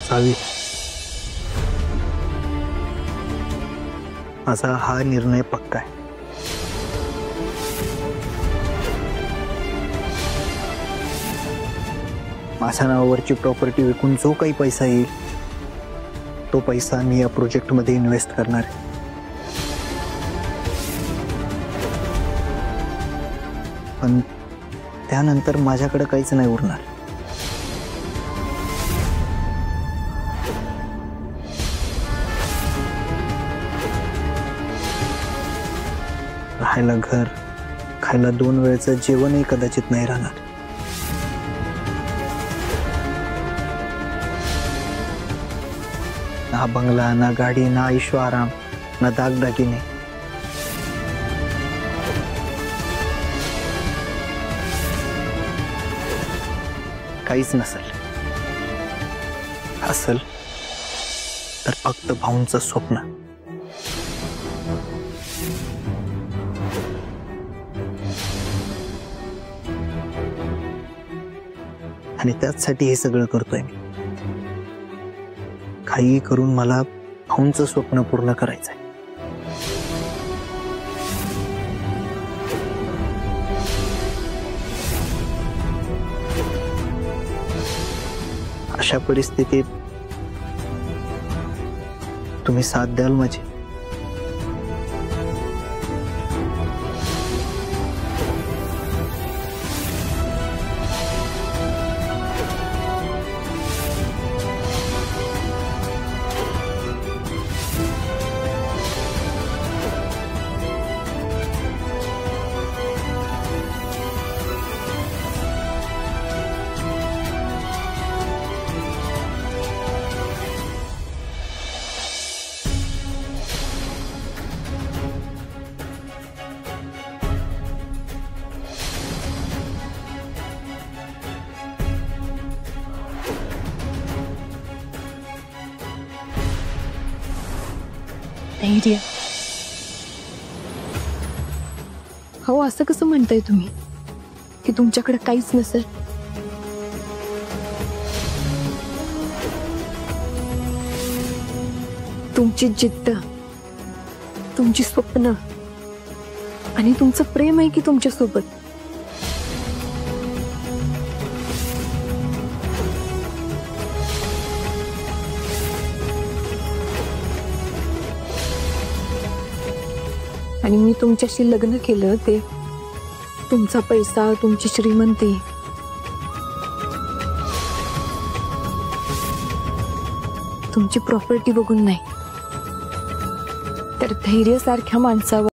असावी। माझा हा निर्णय पक्का आहे। माझ्या नावावरची प्रॉपर्टी विकून जो काही पैसा येईल तो पैसा मी या प्रोजेक्ट मध्ये इन्व्हेस्ट करणार आहे। पण त्यानंतर माझ्याकडे काहीच नाही उरणार। राहायला घर, खायला 2 वेळचं जेवणही कदाचित नाही राहणार। ना बंगला, ना गाडी, ना ऐशो आराम, ना दागदागिने। काहीच नसेल। असेल तर फक्त भाऊंचं स्वप्न। आणि त्यासाठी हे सगळं करतोय मी। काही करून मला भाऊंचं स्वप्न पूर्ण करायचंय। अशा परिस्थितीत तुम्ही साथ द्याल माझी? धैर्य? हो, असं कसं म्हणताय तुम्ही की तुमच्याकडे काहीच नसेल? तुमची जिद्द, तुमची स्वप्न आणि तुमचं प्रेम आहे की तुमच्या सोबत। आणि मी तुमच्याशी लग्न केलं ते तुमचा पैसा, तुमची श्रीमंती, तुमची प्रॉपर्टी बघून नाही, तर धैर्य सारख्या माणसावर